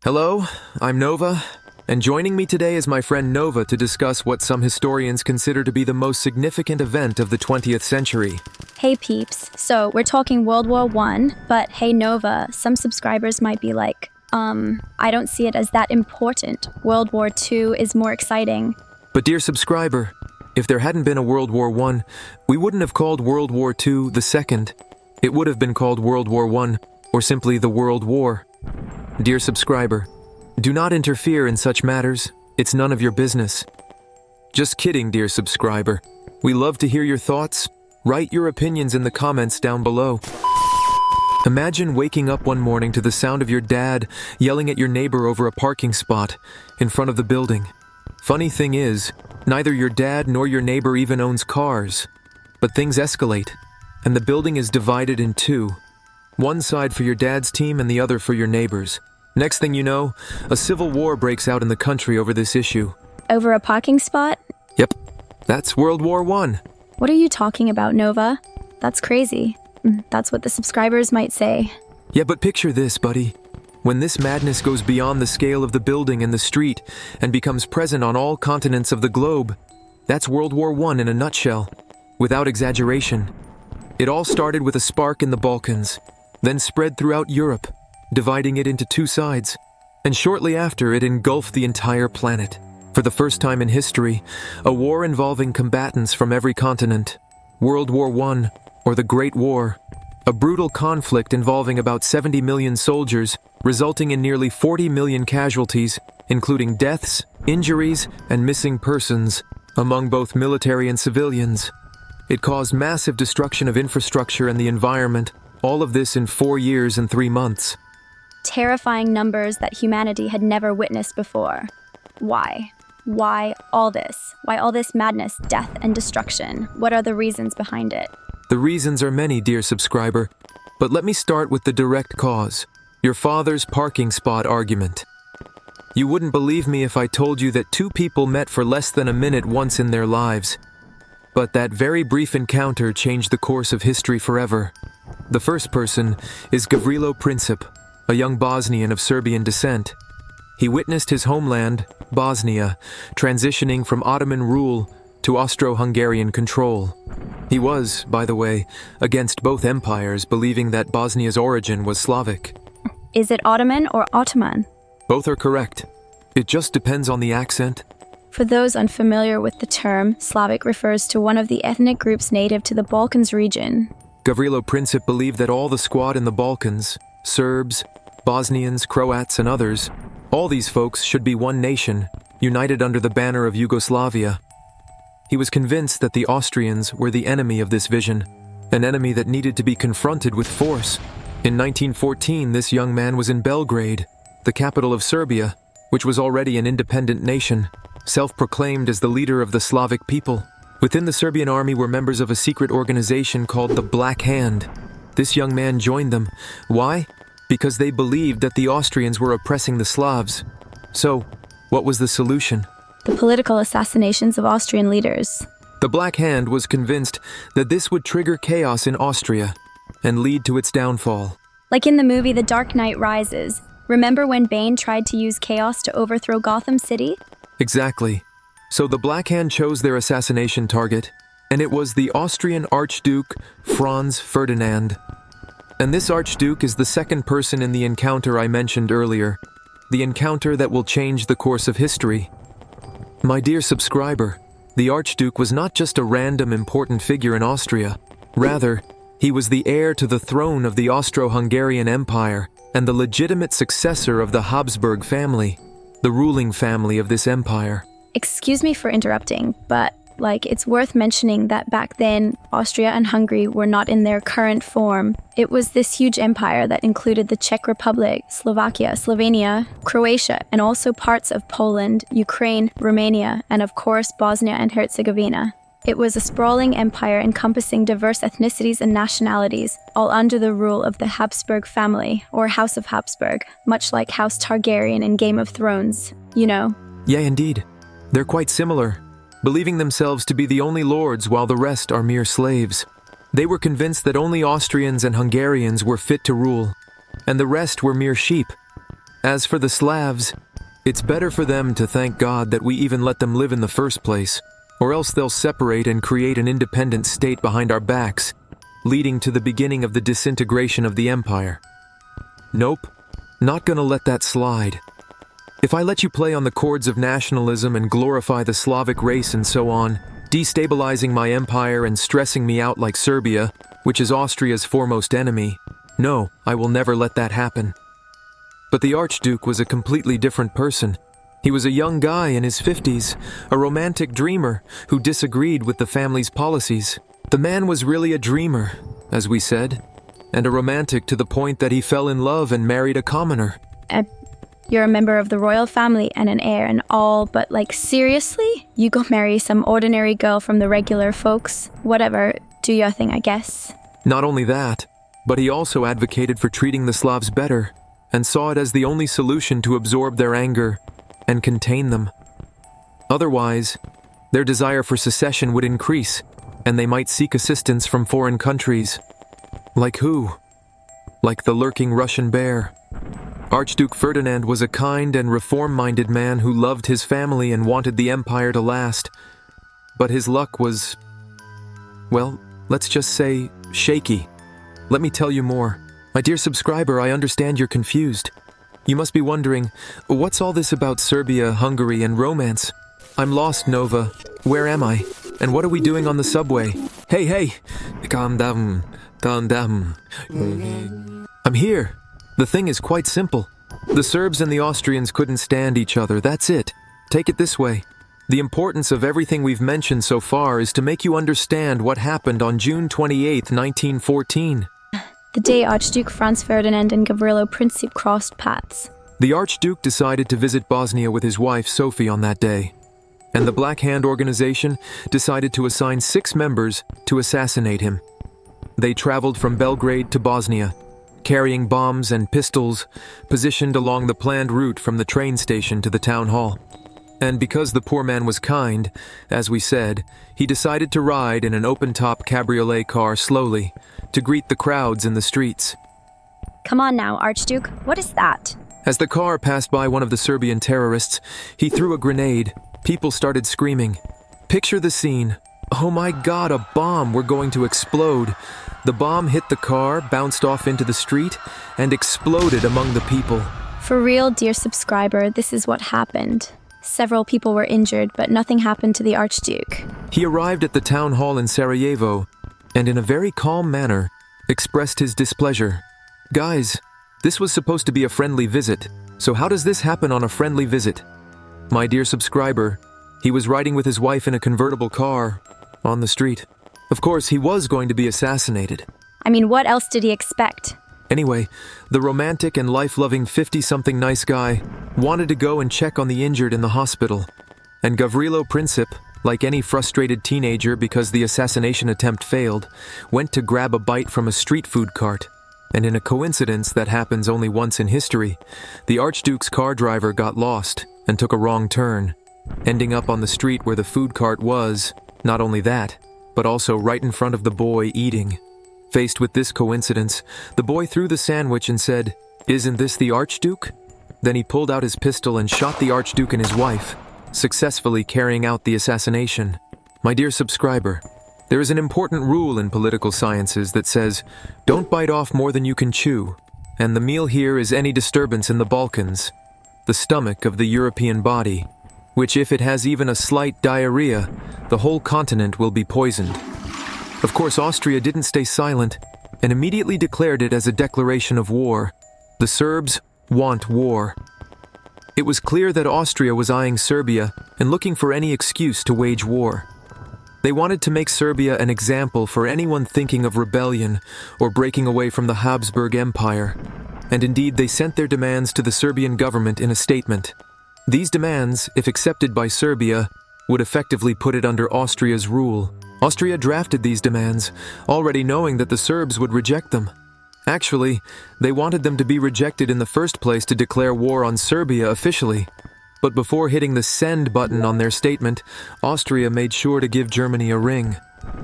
Hello, I'm Nova, and joining me today is my friend Nova to discuss what some historians consider to be the most significant event of the 20th century. Hey peeps, so we're talking World War I, but hey Nova, some subscribers might be like, I don't see it as that important. World War II is more exciting. But dear subscriber, if there hadn't been a World War I, we wouldn't have called World War II the Second. It would have been called World War I, or simply the World War. Dear subscriber, do not interfere in such matters. It's none of your business. Just kidding, dear subscriber. We love to hear your thoughts. Write your opinions in the comments down below. Imagine waking up one morning to the sound of your dad yelling at your neighbor over a parking spot in front of the building. Funny thing is, neither your dad nor your neighbor even owns cars. But things escalate, and the building is divided in two. One side for your dad's team and the other for your neighbors. Next thing you know, a civil war breaks out in the country over this issue. Over a parking spot? Yep, that's World War I. What are you talking about, Nova? That's crazy. That's what the subscribers might say. Yeah, but picture this, buddy. When this madness goes beyond the scale of the building and the street and becomes present on all continents of the globe, that's World War I in a nutshell, without exaggeration. It all started with a spark in the Balkans, then spread throughout Europe, dividing it into two sides, and shortly after it engulfed the entire planet. For the first time in history, a war involving combatants from every continent. World War I, or the Great War, a brutal conflict involving about 70 million soldiers, resulting in nearly 40 million casualties, including deaths, injuries, and missing persons, among both military and civilians. It caused massive destruction of infrastructure and the environment, all of this in 4 years and 3 months. Terrifying numbers that humanity had never witnessed before. Why? Why all this? Why all this madness, death, and destruction? What are the reasons behind it? The reasons are many, dear subscriber, but let me start with the direct cause, your father's parking spot argument. You wouldn't believe me if I told you that two people met for less than a minute once in their lives. But that very brief encounter changed the course of history forever. The first person is Gavrilo Princip, a young Bosnian of Serbian descent. He witnessed his homeland, Bosnia, transitioning from Ottoman rule to Austro-Hungarian control. He was, by the way, against both empires, believing that Bosnia's origin was Slavic. Is it Ottoman or Ottoman? Both are correct. It just depends on the accent. For those unfamiliar with the term, Slavic refers to one of the ethnic groups native to the Balkans region. Gavrilo Princip believed that all the squad in the Balkans, Serbs, Bosnians, Croats, and others, all these folks should be one nation, united under the banner of Yugoslavia. He was convinced that the Austrians were the enemy of this vision, an enemy that needed to be confronted with force. In 1914, this young man was in Belgrade, the capital of Serbia, which was already an independent nation, self-proclaimed as the leader of the Slavic people. Within the Serbian army were members of a secret organization called the Black Hand. This young man joined them. Why? Because they believed that the Austrians were oppressing the Slavs. So, what was the solution? The political assassinations of Austrian leaders. The Black Hand was convinced that this would trigger chaos in Austria and lead to its downfall. Like in the movie The Dark Knight Rises, remember when Bane tried to use chaos to overthrow Gotham City? Exactly. So the Black Hand chose their assassination target, and it was the Austrian Archduke Franz Ferdinand. And this Archduke is the second person in the encounter I mentioned earlier, the encounter that will change the course of history. My dear subscriber, the Archduke was not just a random important figure in Austria. Rather, he was the heir to the throne of the Austro-Hungarian Empire and the legitimate successor of the Habsburg family, the ruling family of this empire. Excuse me for interrupting, but it's worth mentioning that back then, Austria and Hungary were not in their current form. It was this huge empire that included the Czech Republic, Slovakia, Slovenia, Croatia, and also parts of Poland, Ukraine, Romania, and of course Bosnia and Herzegovina. It was a sprawling empire encompassing diverse ethnicities and nationalities, all under the rule of the Habsburg family, or House of Habsburg, much like House Targaryen in Game of Thrones, you know. Yeah, indeed. They're quite similar, believing themselves to be the only lords while the rest are mere slaves. They were convinced that only Austrians and Hungarians were fit to rule, and the rest were mere sheep. As for the Slavs, it's better for them to thank God that we even let them live in the first place, or else they'll separate and create an independent state behind our backs, leading to the beginning of the disintegration of the empire. Nope, not gonna let that slide. If I let you play on the chords of nationalism and glorify the Slavic race and so on, destabilizing my empire and stressing me out like Serbia, which is Austria's foremost enemy, no, I will never let that happen. But the Archduke was a completely different person. He was a young guy in his 50s, a romantic dreamer who disagreed with the family's policies. The man was really a dreamer, as we said, and a romantic to the point that he fell in love and married a commoner. You're a member of the royal family and an heir and all, but like seriously? You go marry some ordinary girl from the regular folks? Whatever, do your thing, I guess. Not only that, but he also advocated for treating the Slavs better, and saw it as the only solution to absorb their anger and contain them. Otherwise, their desire for secession would increase, and they might seek assistance from foreign countries. Like who? Like the lurking Russian bear. Archduke Ferdinand was a kind and reform-minded man who loved his family and wanted the empire to last. But his luck was, well, let's just say, shaky. Let me tell you more. My dear subscriber, I understand you're confused. You must be wondering, what's all this about Serbia, Hungary, and romance? I'm lost, Nova. Where am I? And what are we doing on the subway? Hey! Calm down. I'm here. The thing is quite simple. The Serbs and the Austrians couldn't stand each other, that's it. Take it this way. The importance of everything we've mentioned so far is to make you understand what happened on June 28, 1914. The day Archduke Franz Ferdinand and Gavrilo Princip crossed paths. The Archduke decided to visit Bosnia with his wife Sophie on that day, and the Black Hand organization decided to assign 6 members to assassinate him. They traveled from Belgrade to Bosnia, carrying bombs and pistols positioned along the planned route from the train station to the town hall. And because the poor man was kind, as we said, he decided to ride in an open-top cabriolet car slowly to greet the crowds in the streets. Come on now, Archduke, what is that? As the car passed by one of the Serbian terrorists, he threw a grenade. People started screaming. Picture the scene. Oh my God, a bomb! We're going to explode. The bomb hit the car, bounced off into the street, and exploded among the people. For real, dear subscriber, this is what happened. Several people were injured, but nothing happened to the Archduke. He arrived at the town hall in Sarajevo, and in a very calm manner, expressed his displeasure. Guys, this was supposed to be a friendly visit, so how does this happen on a friendly visit? My dear subscriber, he was riding with his wife in a convertible car on the street. Of course, he was going to be assassinated. I mean, what else did he expect? Anyway, the romantic and life-loving 50-something nice guy wanted to go and check on the injured in the hospital. And Gavrilo Princip, like any frustrated teenager because the assassination attempt failed, went to grab a bite from a street food cart. And in a coincidence that happens only once in history, the Archduke's car driver got lost and took a wrong turn, ending up on the street where the food cart was. Not only that, but also right in front of the boy eating. Faced with this coincidence, the boy threw the sandwich and said, "Isn't this the Archduke?" Then he pulled out his pistol and shot the Archduke and his wife, successfully carrying out the assassination. My dear subscriber, there is an important rule in political sciences that says, don't bite off more than you can chew, and the meal here is any disturbance in the Balkans, the stomach of the European body, which if it has even a slight diarrhea, the whole continent will be poisoned. Of course, Austria didn't stay silent and immediately declared it as a declaration of war. The Serbs want war. It was clear that Austria was eyeing Serbia and looking for any excuse to wage war. They wanted to make Serbia an example for anyone thinking of rebellion or breaking away from the Habsburg Empire. And indeed, they sent their demands to the Serbian government in a statement. These demands, if accepted by Serbia, would effectively put it under Austria's rule. Austria drafted these demands, already knowing that the Serbs would reject them. Actually, they wanted them to be rejected in the first place to declare war on Serbia officially. But before hitting the send button on their statement, Austria made sure to give Germany a ring.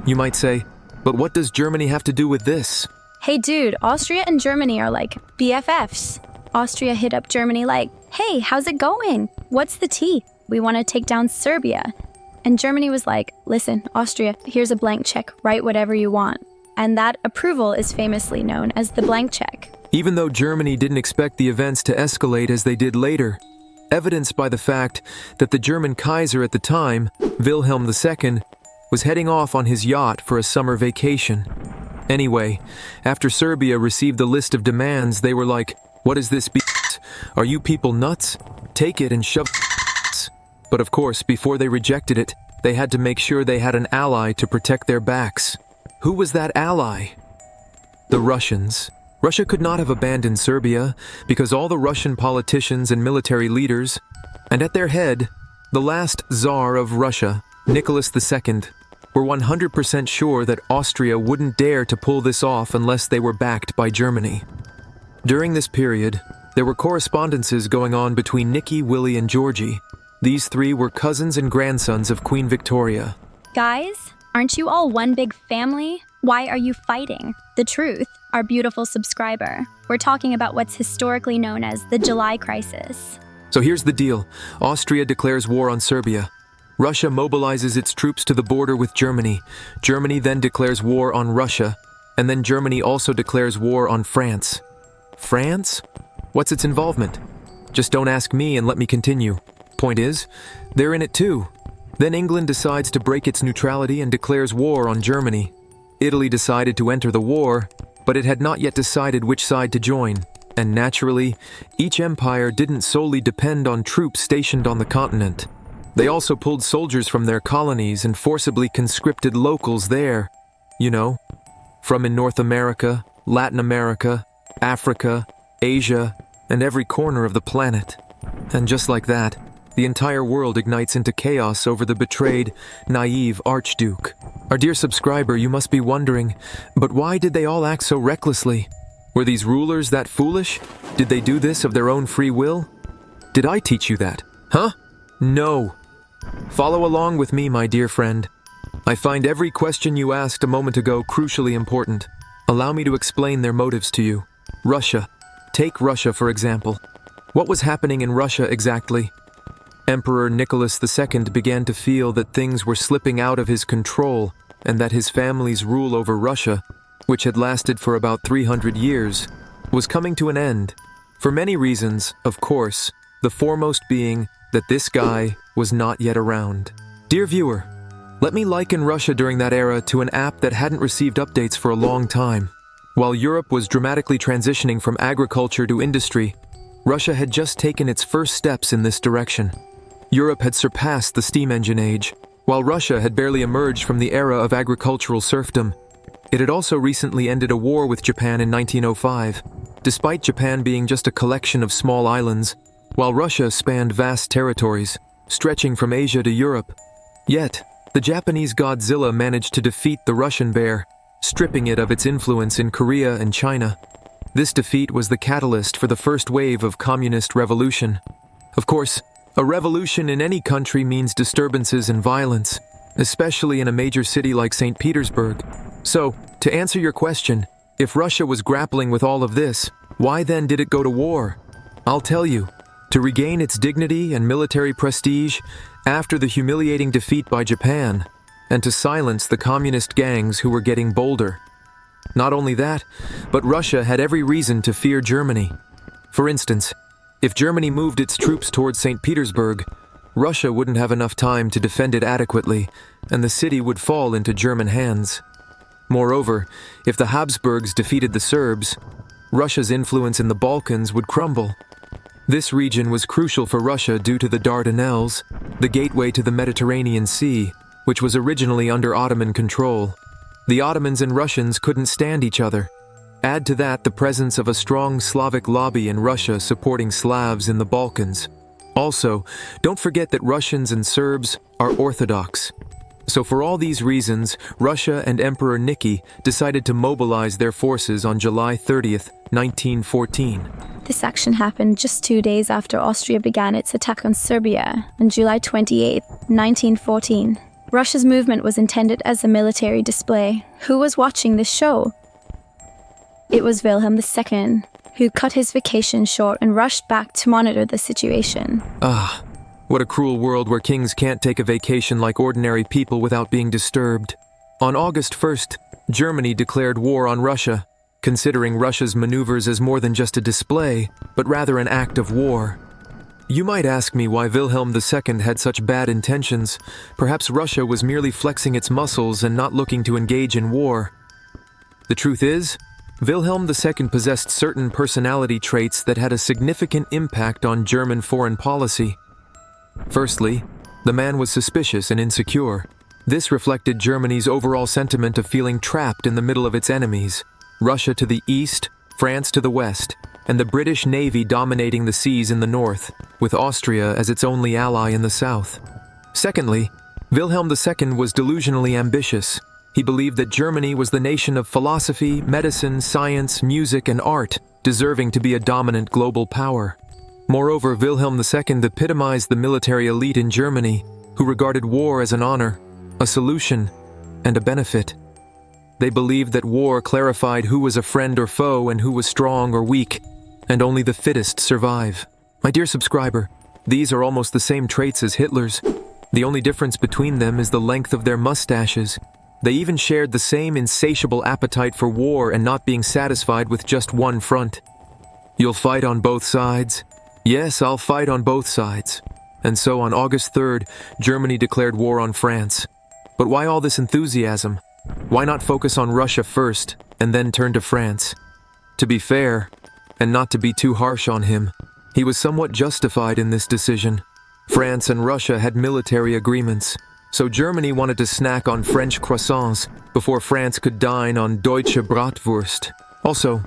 You might say, but what does Germany have to do with this? Hey dude, Austria and Germany are like BFFs. Austria hit up Germany like, "Hey, how's it going? What's the tea? We want to take down Serbia." And Germany was like, "Listen, Austria, here's a blank check. Write whatever you want." And that approval is famously known as the blank check. Even though Germany didn't expect the events to escalate as they did later, evidenced by the fact that the German Kaiser at the time, Wilhelm II, was heading off on his yacht for a summer vacation. Anyway, after Serbia received the list of demands, they were like, "What is this b***? Are you people nuts? Take it and shove it." But of course, before they rejected it, they had to make sure they had an ally to protect their backs. Who was that ally? The Russians. Russia could not have abandoned Serbia because all the Russian politicians and military leaders, and at their head, the last Tsar of Russia, Nicholas II, were 100% sure that Austria wouldn't dare to pull this off unless they were backed by Germany. During this period, there were correspondences going on between Nikki, Willie, and Georgie. These three were cousins and grandsons of Queen Victoria. Guys, aren't you all one big family? Why are you fighting? The truth, our beautiful subscriber. We're talking about what's historically known as the July Crisis. So here's the deal. Austria declares war on Serbia. Russia mobilizes its troops to the border with Germany. Germany then declares war on Russia. And then Germany also declares war on France. France? What's its involvement? Just don't ask me and let me continue. Point is, they're in it too. Then England decides to break its neutrality and declares war on Germany. Italy decided to enter the war, but it had not yet decided which side to join. And naturally, each empire didn't solely depend on troops stationed on the continent. They also pulled soldiers from their colonies and forcibly conscripted locals there. You know, from in North America, Latin America, Africa, Asia, and every corner of the planet. And just like that, the entire world ignites into chaos over the betrayed, naive Archduke. Our dear subscriber, you must be wondering, but why did they all act so recklessly? Were these rulers that foolish? Did they do this of their own free will? Did I teach you that? Huh? No. Follow along with me, my dear friend. I find every question you asked a moment ago crucially important. Allow me to explain their motives to you. Russia. Take Russia, for example. What was happening in Russia exactly? Emperor Nicholas II began to feel that things were slipping out of his control and that his family's rule over Russia, which had lasted for about 300 years, was coming to an end. For many reasons, of course, the foremost being that this guy was not yet around. Dear viewer, let me liken Russia during that era to an app that hadn't received updates for a long time. While Europe was dramatically transitioning from agriculture to industry, Russia had just taken its first steps in this direction. Europe had surpassed the steam engine age, while Russia had barely emerged from the era of agricultural serfdom. It had also recently ended a war with Japan in 1905, despite Japan being just a collection of small islands, while Russia spanned vast territories, stretching from Asia to Europe. Yet, the Japanese Godzilla managed to defeat the Russian bear, stripping it of its influence in Korea and China. This defeat was the catalyst for the first wave of communist revolution. Of course, a revolution in any country means disturbances and violence, especially in a major city like St. Petersburg. So, to answer your question, if Russia was grappling with all of this, why then did it go to war? I'll tell you. To regain its dignity and military prestige after the humiliating defeat by Japan, and to silence the communist gangs who were getting bolder. Not only that, but Russia had every reason to fear Germany. For instance, if Germany moved its troops towards St. Petersburg, Russia wouldn't have enough time to defend it adequately, and the city would fall into German hands. Moreover, if the Habsburgs defeated the Serbs, Russia's influence in the Balkans would crumble. This region was crucial for Russia due to the Dardanelles, the gateway to the Mediterranean Sea, which was originally under Ottoman control. The Ottomans and Russians couldn't stand each other. Add to that the presence of a strong Slavic lobby in Russia supporting Slavs in the Balkans. Also, don't forget that Russians and Serbs are Orthodox. So for all these reasons, Russia and Emperor Nicky decided to mobilize their forces on July 30th, 1914. This action happened just 2 days after Austria began its attack on Serbia on July 28, 1914. Russia's movement was intended as a military display. Who was watching this show? It was Wilhelm II, who cut his vacation short and rushed back to monitor the situation. Ah, what a cruel world where kings can't take a vacation like ordinary people without being disturbed. On August 1st, Germany declared war on Russia, considering Russia's maneuvers as more than just a display, but rather an act of war. You might ask me why Wilhelm II had such bad intentions. Perhaps Russia was merely flexing its muscles and not looking to engage in war. The truth is, Wilhelm II possessed certain personality traits that had a significant impact on German foreign policy. Firstly, the man was suspicious and insecure. This reflected Germany's overall sentiment of feeling trapped in the middle of its enemies, Russia to the east, France to the west, and the British Navy dominating the seas in the north, with Austria as its only ally in the south. Secondly, Wilhelm II was delusionally ambitious. He believed that Germany was the nation of philosophy, medicine, science, music, and art, deserving to be a dominant global power. Moreover, Wilhelm II epitomized the military elite in Germany, who regarded war as an honor, a solution, and a benefit. They believed that war clarified who was a friend or foe and who was strong or weak, and only the fittest survive. My dear subscriber, these are almost the same traits as Hitler's. The only difference between them is the length of their mustaches. They even shared the same insatiable appetite for war and not being satisfied with just one front. You'll fight on both sides? Yes, I'll fight on both sides. And so on August 3rd, Germany declared war on France. But why all this enthusiasm? Why not focus on Russia first, and then turn to France? To be fair, and not to be too harsh on him, he was somewhat justified in this decision. France and Russia had military agreements, so Germany wanted to snack on French croissants before France could dine on Deutsche Bratwurst. Also,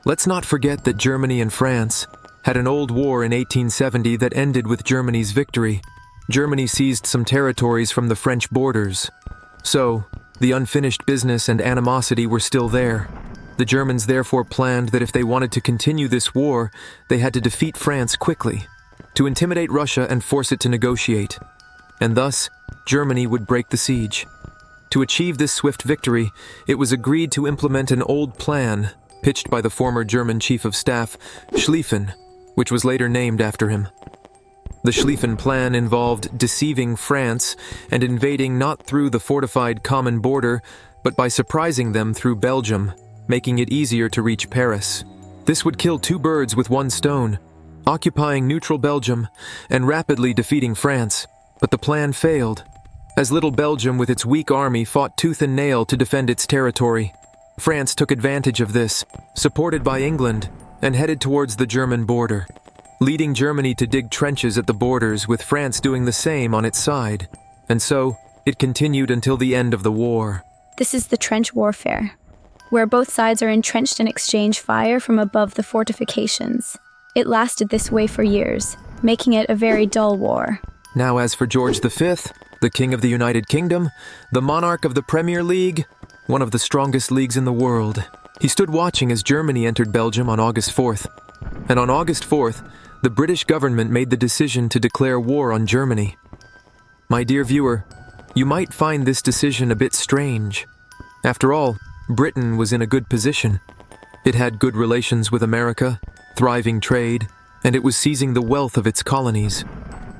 let's not forget that Germany and France had an old war in 1870 that ended with Germany's victory. Germany seized some territories from the French borders. So, the unfinished business and animosity were still there. The Germans therefore planned that if they wanted to continue this war, they had to defeat France quickly, to intimidate Russia and force it to negotiate. And thus, Germany would break the siege. To achieve this swift victory, it was agreed to implement an old plan pitched by the former German Chief of Staff, Schlieffen, which was later named after him. The Schlieffen Plan involved deceiving France and invading not through the fortified common border, but by surprising them through Belgium, making it easier to reach Paris. This would kill two birds with one stone, occupying neutral Belgium and rapidly defeating France. But the plan failed, as little Belgium with its weak army fought tooth and nail to defend its territory. France took advantage of this, supported by England, and headed towards the German border, leading Germany to dig trenches at the borders, with France doing the same on its side. And so, it continued until the end of the war. This is the trench warfare, where both sides are entrenched and exchange fire from above the fortifications. It lasted this way for years, making it a very dull war. Now as for George V, the King of the United Kingdom, the monarch of the Premier League, one of the strongest leagues in the world, he stood watching as Germany entered Belgium on August 4th. And on August 4th, the British government made the decision to declare war on Germany. My dear viewer, you might find this decision a bit strange. After all, Britain was in a good position. It had good relations with America, thriving trade, and it was seizing the wealth of its colonies.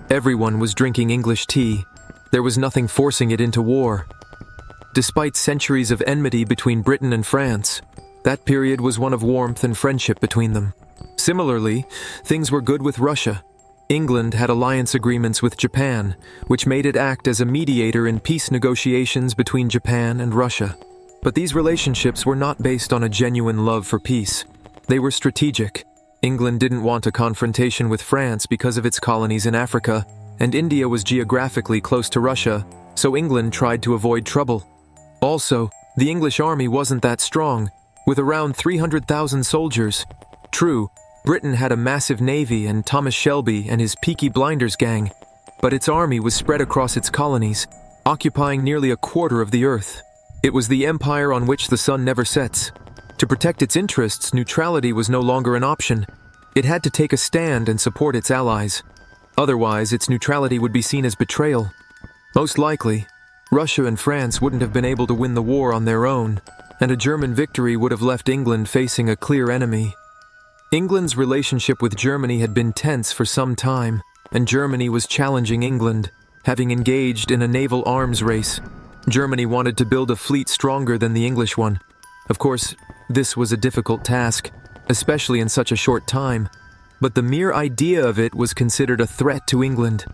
Everyone was drinking English tea. There was nothing forcing it into war. Despite centuries of enmity between Britain and France, that period was one of warmth and friendship between them. Similarly, things were good with Russia. England had alliance agreements with Japan, which made it act as a mediator in peace negotiations between Japan and Russia. But these relationships were not based on a genuine love for peace. They were strategic. England didn't want a confrontation with France because of its colonies in Africa, and India was geographically close to Russia, so England tried to avoid trouble. Also, the English army wasn't that strong, with around 300,000 soldiers. True, Britain had a massive navy and Thomas Shelby and his Peaky Blinders gang, but its army was spread across its colonies, occupying nearly a quarter of the earth. It was the empire on which the sun never sets. To protect its interests, neutrality was no longer an option. It had to take a stand and support its allies. Otherwise, its neutrality would be seen as betrayal. Most likely, Russia and France wouldn't have been able to win the war on their own, and a German victory would have left England facing a clear enemy. England's relationship with Germany had been tense for some time, and Germany was challenging England, having engaged in a naval arms race. Germany wanted to build a fleet stronger than the English one. Of course, this was a difficult task, especially in such a short time, but the mere idea of it was considered a threat to England.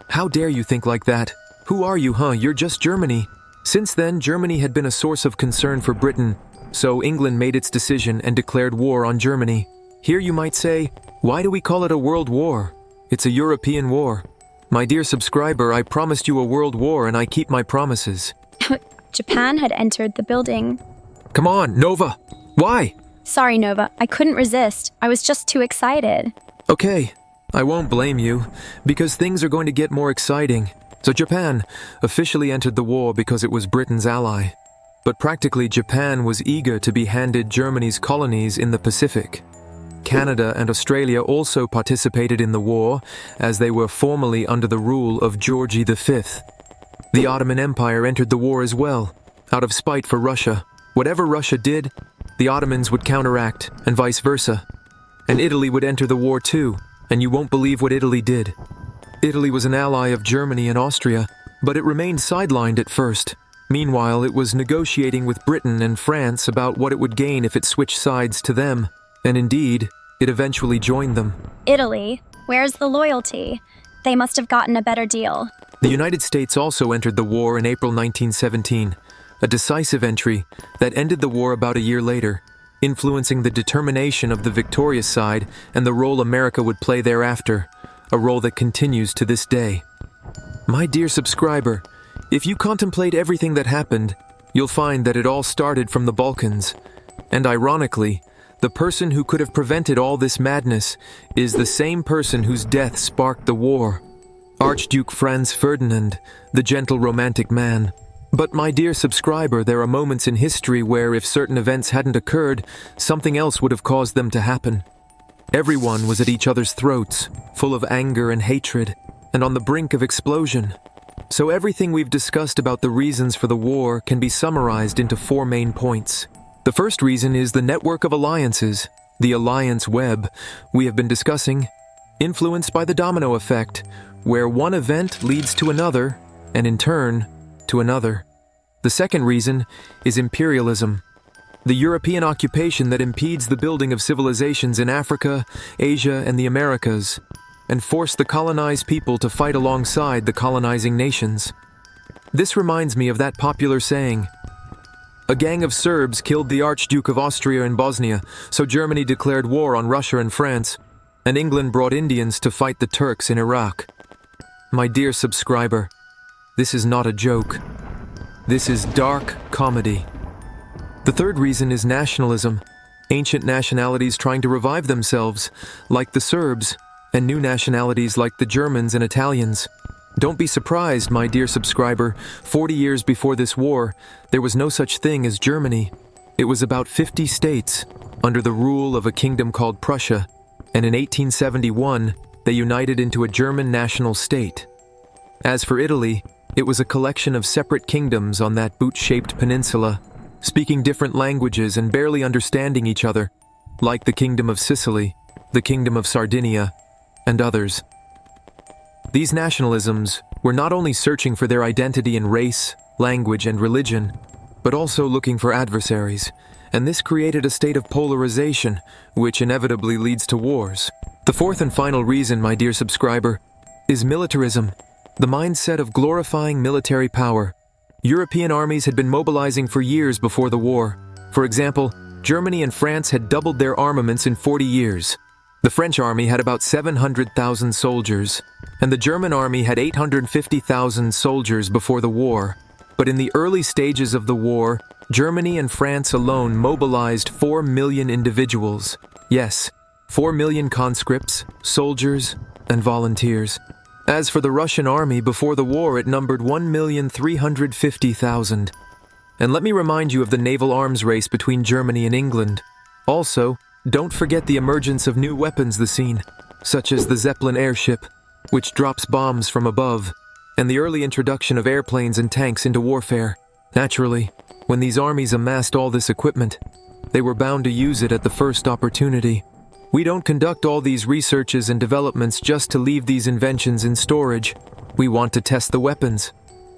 How dare you think like that? Who are you, huh? You're just Germany. Since then, Germany had been a source of concern for Britain, so England made its decision and declared war on Germany. Here you might say, why do we call it a world war? It's a European war. My dear subscriber, I promised you a world war and I keep my promises. Japan had entered the building. Come on, Nova! Why? Sorry, Nova, I couldn't resist. I was just too excited. Okay, I won't blame you, because things are going to get more exciting. So Japan officially entered the war because it was Britain's ally. But practically Japan was eager to be handed Germany's colonies in the Pacific. Canada and Australia also participated in the war, as they were formerly under the rule of George V. The Ottoman Empire entered the war as well, out of spite for Russia. Whatever Russia did, the Ottomans would counteract, and vice versa. And Italy would enter the war too, and you won't believe what Italy did. Italy was an ally of Germany and Austria, but it remained sidelined at first. Meanwhile, it was negotiating with Britain and France about what it would gain if it switched sides to them. And indeed, it eventually joined them. Italy? Where's the loyalty? They must have gotten a better deal. The United States also entered the war in April 1917, a decisive entry that ended the war about a year later, influencing the determination of the victorious side and the role America would play thereafter, a role that continues to this day. My dear subscriber, if you contemplate everything that happened, you'll find that it all started from the Balkans. And ironically, the person who could have prevented all this madness is the same person whose death sparked the war. Archduke Franz Ferdinand, the gentle romantic man. But my dear subscriber, there are moments in history where if certain events hadn't occurred, something else would have caused them to happen. Everyone was at each other's throats, full of anger and hatred, and on the brink of explosion. So everything we've discussed about the reasons for the war can be summarized into 4 main points. The first reason is the network of alliances, the alliance web we have been discussing, influenced by the domino effect, where one event leads to another, and in turn, to another. The second reason is imperialism, the European occupation that impedes the building of civilizations in Africa, Asia, and the Americas, and forced the colonized people to fight alongside the colonizing nations. This reminds me of that popular saying, a gang of Serbs killed the Archduke of Austria in Bosnia, so Germany declared war on Russia and France, and England brought Indians to fight the Turks in Iraq. My dear subscriber, this is not a joke. This is dark comedy. The third reason is nationalism, ancient nationalities trying to revive themselves, like the Serbs, and new nationalities like the Germans and Italians. Don't be surprised, my dear subscriber, 40 years before this war, there was no such thing as Germany. It was about 50 states, under the rule of a kingdom called Prussia, and in 1871, they united into a German national state. As for Italy, it was a collection of separate kingdoms on that boot-shaped peninsula, speaking different languages and barely understanding each other, like the Kingdom of Sicily, the Kingdom of Sardinia, and others. These nationalisms were not only searching for their identity in race, language, and religion, but also looking for adversaries, and this created a state of polarization, which inevitably leads to wars. The fourth and final reason, my dear subscriber, is militarism, the mindset of glorifying military power. European armies had been mobilizing for years before the war. For example, Germany and France had doubled their armaments in 40 years. The French army had about 700,000 soldiers, and the German army had 850,000 soldiers before the war. But in the early stages of the war, Germany and France alone mobilized 4 million individuals. Yes, 4 million conscripts, soldiers, and volunteers. As for the Russian army, before the war it numbered 1,350,000. And let me remind you of the naval arms race between Germany and England. Also, don't forget the emergence of new weapons the scene, such as the Zeppelin airship, which drops bombs from above, and the early introduction of airplanes and tanks into warfare. Naturally, when these armies amassed all this equipment, they were bound to use it at the first opportunity. We don't conduct all these researches and developments just to leave these inventions in storage. We want to test the weapons.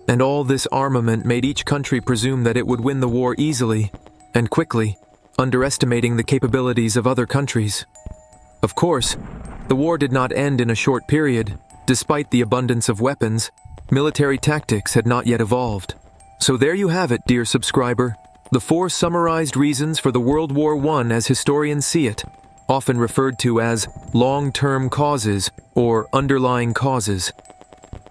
And all this armament made each country presume that it would win the war easily and quickly, underestimating the capabilities of other countries. Of course, the war did not end in a short period. Despite the abundance of weapons, military tactics had not yet evolved. So there you have it, dear subscriber, the 4 summarized reasons for the World War I as historians see it, often referred to as long-term causes or underlying causes.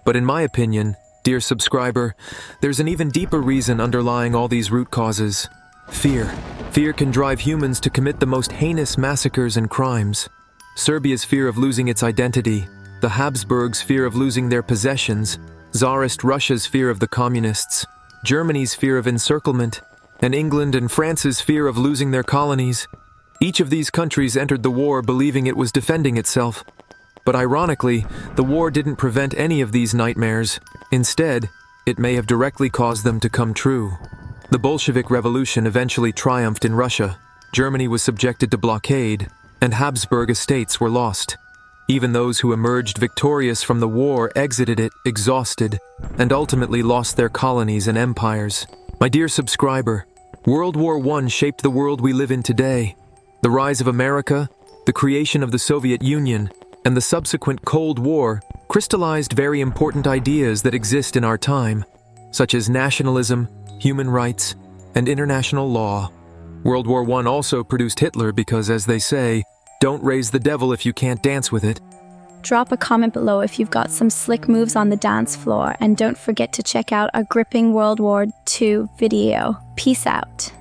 But in my opinion, dear subscriber, there's an even deeper reason underlying all these root causes: fear. Fear can drive humans to commit the most heinous massacres and crimes. Serbia's fear of losing its identity, the Habsburgs' fear of losing their possessions, Tsarist Russia's fear of the communists, Germany's fear of encirclement, and England and France's fear of losing their colonies. Each of these countries entered the war believing it was defending itself. But ironically, the war didn't prevent any of these nightmares. Instead, it may have directly caused them to come true. The Bolshevik Revolution eventually triumphed in Russia. Germany was subjected to blockade, and Habsburg estates were lost. Even those who emerged victorious from the war exited it exhausted, and ultimately lost their colonies and empires. My dear subscriber, World War I shaped the world we live in today. The rise of America, the creation of the Soviet Union, and the subsequent Cold War crystallized very important ideas that exist in our time, such as nationalism, human rights, and international law. World War I also produced Hitler because, as they say, don't raise the devil if you can't dance with it. Drop a comment below if you've got some slick moves on the dance floor, and don't forget to check out a gripping World War II video. Peace out.